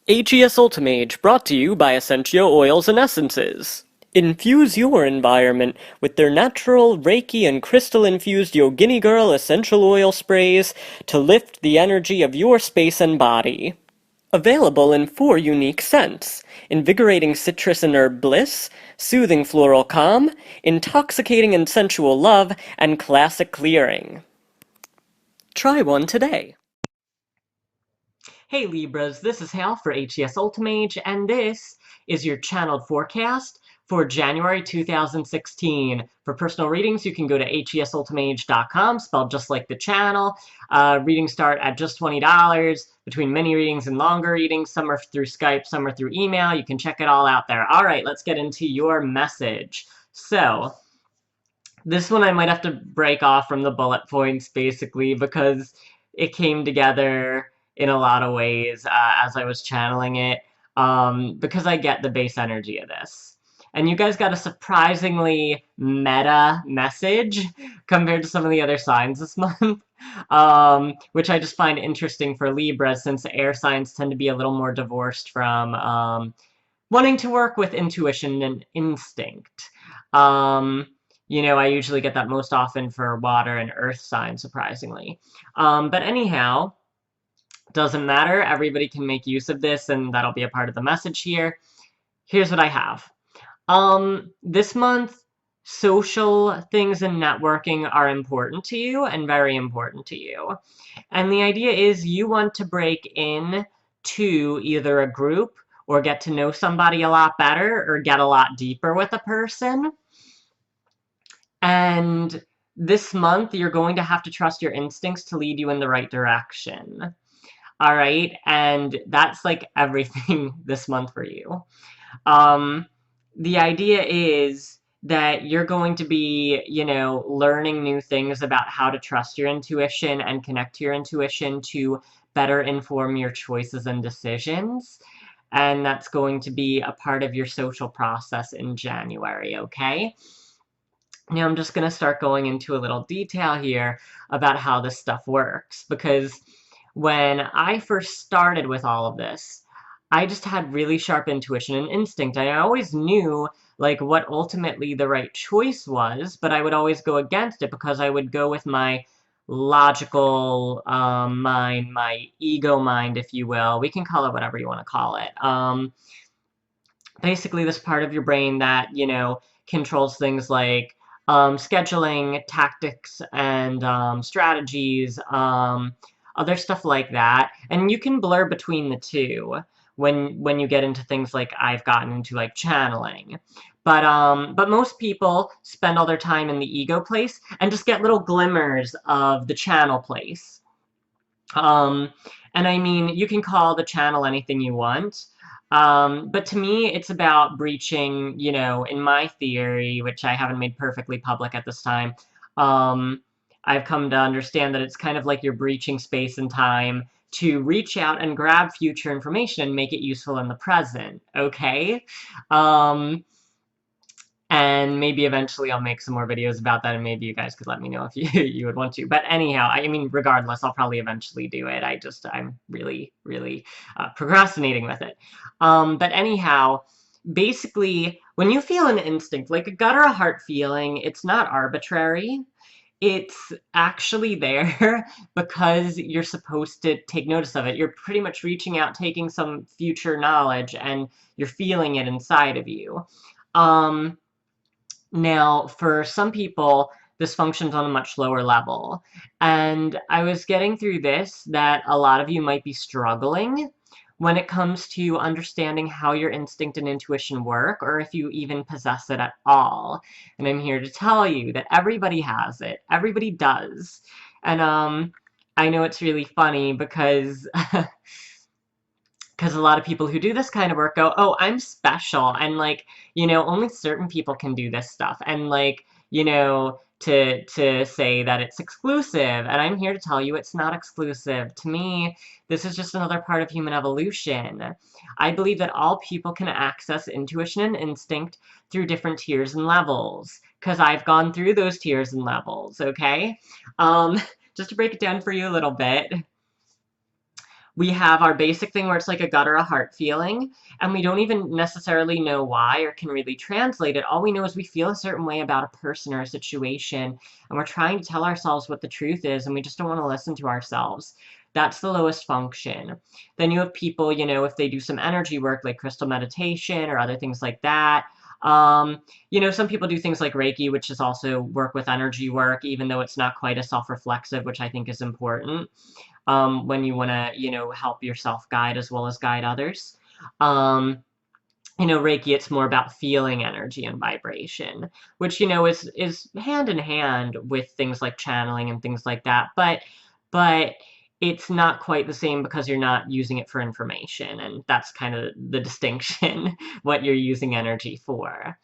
AGS Ultimage, brought to you by Essential Oils and Essences. Infuse your environment with their natural Reiki and crystal-infused Yogini Girl essential oil sprays to lift the energy of your space and body. Available in 4 unique scents: invigorating citrus and herb bliss, soothing floral calm, intoxicating and sensual love, and classic clearing. Try one today. Hey Libras, this is Hal for HES Ultimage, and this is your channeled forecast for January 2016. For personal readings, you can go to hesultimage.com, spelled just like the channel. Readings start at just $20. Between mini readings and longer readings, some are through Skype, some are through email. You can check it all out there. All right, let's get into your message. So, this one I might have to break off from the bullet points, basically, because it came together in a lot of ways as I was channeling it, because I get the base energy of this. And you guys got a surprisingly meta message compared to some of the other signs this month, which I just find interesting for Libra, since air signs tend to be a little more divorced from wanting to work with intuition and instinct. You know, I usually get that most often for water and earth signs, surprisingly. But anyhow, doesn't matter. Everybody can make use of this, and that'll be a part of the message here. Here's what I have. This month, social things and networking are important to you and very important to you. And the idea is you want to break in to either a group or get to know somebody a lot better or get a lot deeper with a person. And this month, you're going to have to trust your instincts to lead you in the right direction. All right? And that's like everything this month for you. The idea is that you're going to be, you know, learning new things about how to trust your intuition and connect to your intuition to better inform your choices and decisions. And that's going to be a part of your social process in January, okay? Now I'm just going to start going into a little detail here about how this stuff works, because when I first started with all of this, I just had really sharp intuition and instinct. I always knew like what ultimately the right choice was, but I would always go against it because I would go with my logical mind, my ego mind, if you will. We can call it whatever you want to call it. Basically this part of your brain that, you know, controls things like scheduling, tactics, and strategies, other stuff like that. And you can blur between the two when you get into things like I've gotten into, like channeling. But most people spend all their time in the ego place and just get little glimmers of the channel place. And I mean, you can call the channel anything you want. But to me, it's about breaching, you know, in my theory, which I haven't made perfectly public at this time, I've come to understand that it's kind of like you're breaching space and time to reach out and grab future information and make it useful in the present, okay? And maybe eventually I'll make some more videos about that, and maybe you guys could let me know if you would want to. But anyhow, I mean, regardless, I'll probably eventually do it. I'm really, really procrastinating with it. But anyhow, basically, when you feel an instinct, like a gut or a heart feeling, it's not arbitrary. It's actually there because you're supposed to take notice of it. You're pretty much reaching out, taking some future knowledge, and you're feeling it inside of you. Now, for some people, this functions on a much lower level. And I was getting through this that a lot of you might be struggling when it comes to understanding how your instinct and intuition work, or if you even possess it at all. And I'm here to tell you that everybody has it. Everybody does. And I know it's really funny because because a lot of people who do this kind of work go, oh, I'm special, and like, you know, only certain people can do this stuff, and like, you know, to say that it's exclusive, and I'm here to tell you it's not exclusive. To me, this is just another part of human evolution. I believe that all people can access intuition and instinct through different tiers and levels, because I've gone through those tiers and levels, okay? Just to break it down for you a little bit, We have our basic thing where it's like a gut or a heart feeling, and we don't even necessarily know why or can really translate it. All we know is we feel a certain way about a person or a situation, and we're trying to tell ourselves what the truth is, and we just don't want to listen to ourselves. That's the lowest function. Then you have people, if they do some energy work like crystal meditation or other things like that. Some people do things like Reiki, which is also work with energy work, even though it's not quite as self-reflexive, which I think is important when you want to, help yourself guide as well as guide others. Um, Reiki, it's more about feeling energy and vibration, which, is hand in hand with things like channeling and things like that. But it's not quite the same because you're not using it for information. And that's kind of the distinction, what you're using energy for.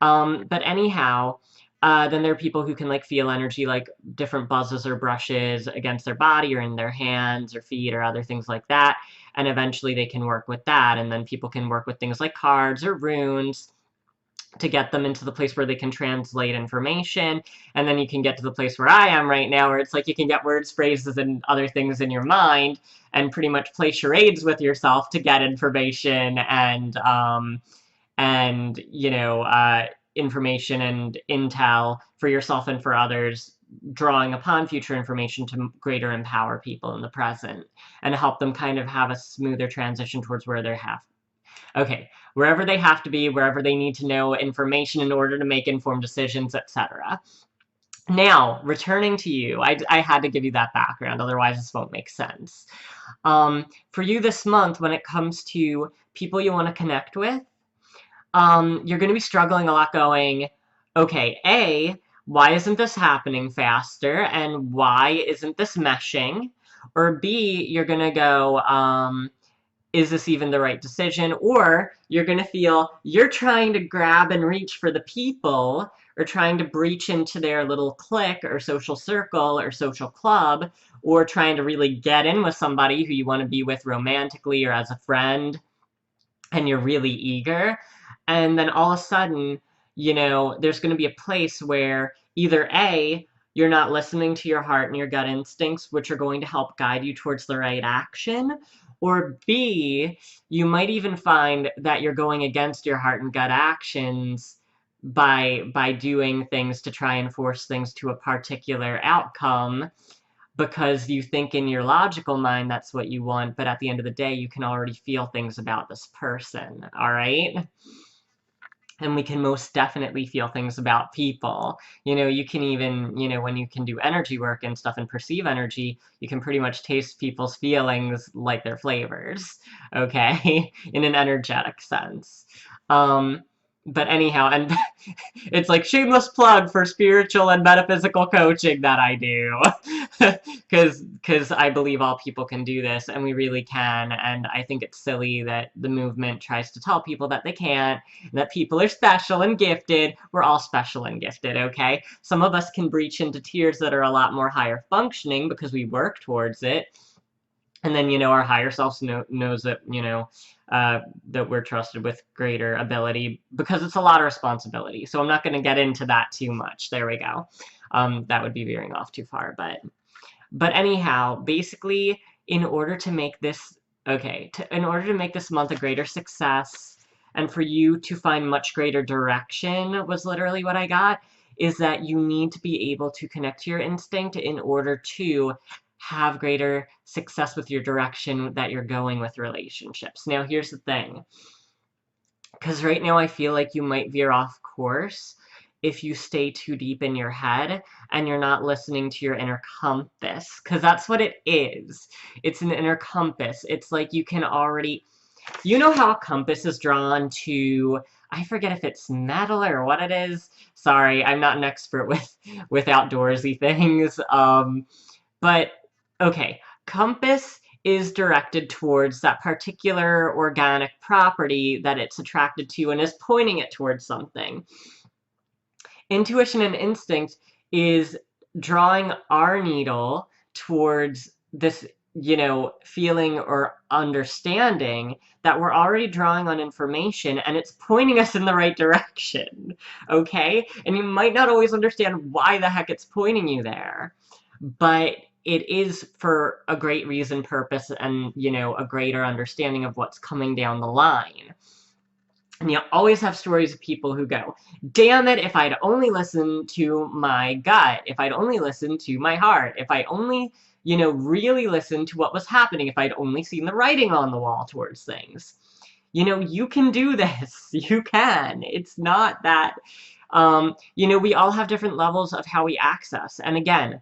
But anyhow, then there are people who can like feel energy like different buzzes or brushes against their body or in their hands or feet or other things like that. And eventually they can work with that. And then people can work with things like cards or runes to get them into the place where they can translate information. And then you can get to the place where I am right now, where it's like you can get words, phrases, and other things in your mind and pretty much play charades with yourself to get information and information and intel for yourself and for others, drawing upon future information to greater empower people in the present and help them kind of have a smoother transition towards where wherever they have to be, wherever they need to know information in order to make informed decisions, etc. Now, returning to you, I had to give you that background, otherwise this won't make sense. For you this month, when it comes to people you want to connect with, you're going to be struggling a lot going, okay, A, why isn't this happening faster? And why isn't this meshing? Or B, you're going to go, is this even the right decision? Or you're going to feel you're trying to grab and reach for the people or trying to breach into their little clique or social circle or social club, or trying to really get in with somebody who you want to be with romantically or as a friend, and you're really eager. And then all of a sudden, there's going to be a place where either A, you're not listening to your heart and your gut instincts, which are going to help guide you towards the right action, or B, you might even find that you're going against your heart and gut actions by doing things to try and force things to a particular outcome because you think in your logical mind that's what you want, but at the end of the day, you can already feel things about this person, all right? And we can most definitely feel things about people. You can even, when you can do energy work and stuff and perceive energy, you can pretty much taste people's feelings like their flavors, okay? In an energetic sense. But anyhow, and it's like shameless plug for spiritual and metaphysical coaching that I do. Because I believe all people can do this, and we really can. And I think it's silly that the movement tries to tell people that they can't, that people are special and gifted. We're all special and gifted, okay? Some of us can breach into tiers that are a lot more higher functioning because we work towards it. And then, our higher self knows that, that we're trusted with greater ability because it's a lot of responsibility. So I'm not going to get into that too much. There we go. That would be veering off too far. But anyhow, basically, in order to make this, in order to make this month a greater success and for you to find much greater direction was literally what I got, is that you need to be able to connect to your instinct in order to have greater success with your direction that you're going with relationships. Now, here's the thing. Because right now I feel like you might veer off course if you stay too deep in your head and you're not listening to your inner compass. Because that's what it is. It's an inner compass. It's like you can already... You know how a compass is drawn to... I forget if it's metal or what it is. Sorry, I'm not an expert with outdoorsy things. But, okay, compass is directed towards that particular organic property that it's attracted to and is pointing it towards something. Intuition and instinct is drawing our needle towards this, feeling or understanding that we're already drawing on information and it's pointing us in the right direction, okay? And you might not always understand why the heck it's pointing you there, but it is for a great reason, purpose, and, you know, a greater understanding of what's coming down the line. And you always have stories of people who go, damn it, if I'd only listened to my gut, if I'd only listened to my heart, if I only, you know, really listened to what was happening, if I'd only seen the writing on the wall towards things. You know, you can do this. You can. It's not that, you know, we all have different levels of how we access. And again,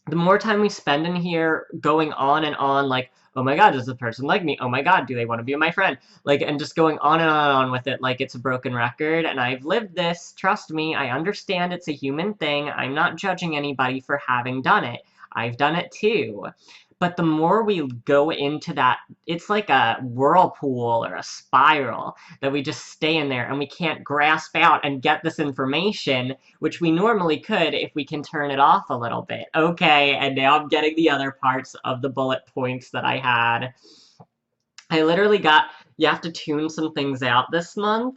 the more time we spend in here going on and on, like, oh my god, does this person like me? Oh my god, do they want to be my friend? Like, and just going on and on and on with it like it's a broken record. And I've lived this. Trust me, I understand it's a human thing. I'm not judging anybody for having done it. I've done it too. But the more we go into that, it's like a whirlpool or a spiral that we just stay in there and we can't grasp out and get this information, which we normally could if we can turn it off a little bit. Okay, and now I'm getting the other parts of the bullet points that I had. I literally got, you have to tune some things out this month.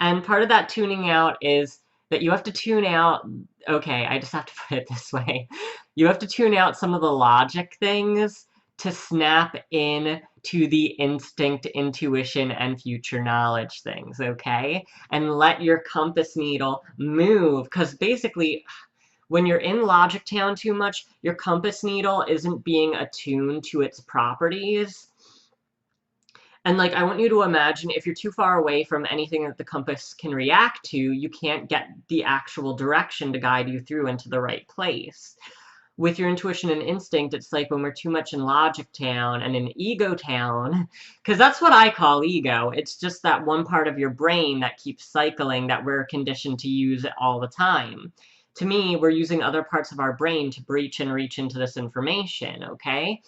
And part of that tuning out is that you have to tune out, okay, I just have to put it this way. You have to tune out some of the logic things to snap in to the instinct, intuition, and future knowledge things, okay? And let your compass needle move, because basically, when you're in Logic Town too much, your compass needle isn't being attuned to its properties. And like, I want you to imagine if you're too far away from anything that the compass can react to, you can't get the actual direction to guide you through into the right place. With your intuition and instinct, it's like when we're too much in Logic Town and in Ego Town, because that's what I call ego. It's just that one part of your brain that keeps cycling that we're conditioned to use all the time. To me, we're using other parts of our brain to breach and reach into this information, okay?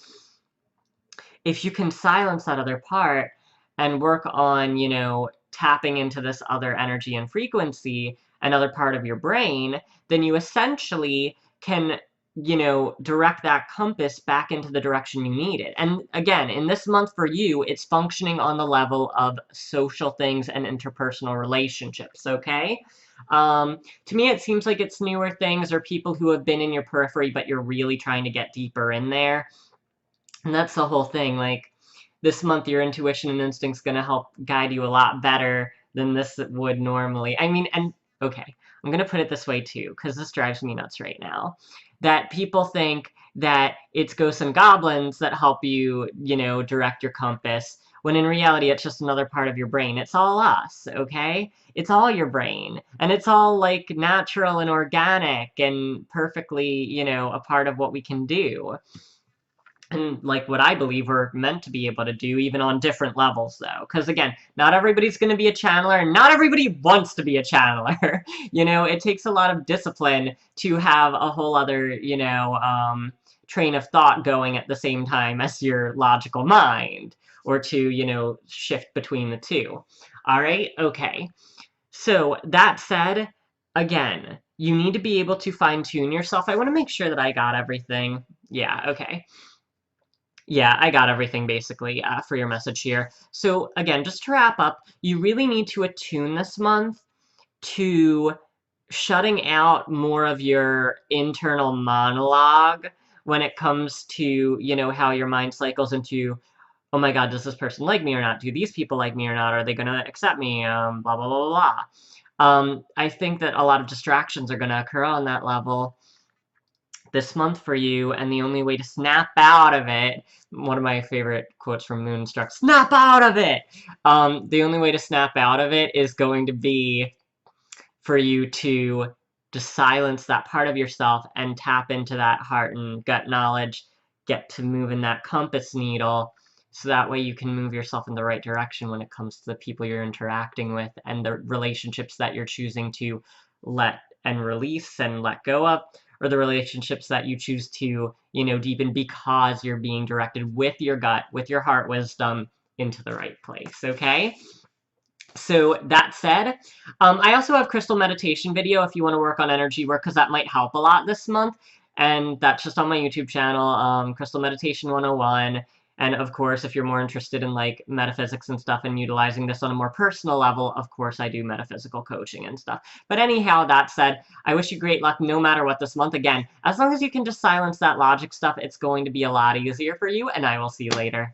If you can silence that other part and work on, you know, tapping into this other energy and frequency, another part of your brain, then you essentially can, you know, direct that compass back into the direction you need it. And again, in this month for you, it's functioning on the level of social things and interpersonal relationships, okay? To me, it seems like it's newer things or people who have been in your periphery, but you're really trying to get deeper in there. And that's the whole thing. Like, this month, your intuition and instinct's going to help guide you a lot better than this would normally. I mean, and okay, I'm going to put it this way too, because this drives me nuts right now. That people think that it's ghosts and goblins that help you, you know, direct your compass, when in reality, it's just another part of your brain. It's all us, okay? It's all your brain. And it's all, like, natural and organic and perfectly, you know, a part of what we can do. And like what I believe we're meant to be able to do, even on different levels, though. Because again, not everybody's going to be a channeler, and not everybody wants to be a channeler. You know, it takes a lot of discipline to have a whole other, you know, train of thought going at the same time as your logical mind, or to, you know, shift between the two. All right? Okay. So that said, again, you need to be able to fine-tune yourself. I want to make sure that I got everything. Yeah, okay. Yeah, I got everything basically for your message here. So again, just to wrap up, you really need to attune this month to shutting out more of your internal monologue when it comes to, you know, how your mind cycles into, oh my god, does this person like me or not? Do these people like me or not? Are they going to accept me? Blah, blah, blah, blah, blah. I think that a lot of distractions are going to occur on that level this month for you, and the only way to snap out of it, one of my favorite quotes from Moonstruck, snap out of it! The only way to snap out of it is going to be for you to just silence that part of yourself and tap into that heart and gut knowledge, get to moving that compass needle, so that way you can move yourself in the right direction when it comes to the people you're interacting with and the relationships that you're choosing to let and release and let go of, or the relationships that you choose to, you know, deepen because you're being directed with your gut, with your heart wisdom into the right place, okay? So that said, I also have crystal meditation video if you want to work on energy work, because that might help a lot this month. And that's just on my YouTube channel, Crystal Meditation 101. And of course, if you're more interested in like metaphysics and stuff and utilizing this on a more personal level, of course, I do metaphysical coaching and stuff. But anyhow, that said, I wish you great luck no matter what this month. Again, as long as you can just silence that logic stuff, it's going to be a lot easier for you, and I will see you later.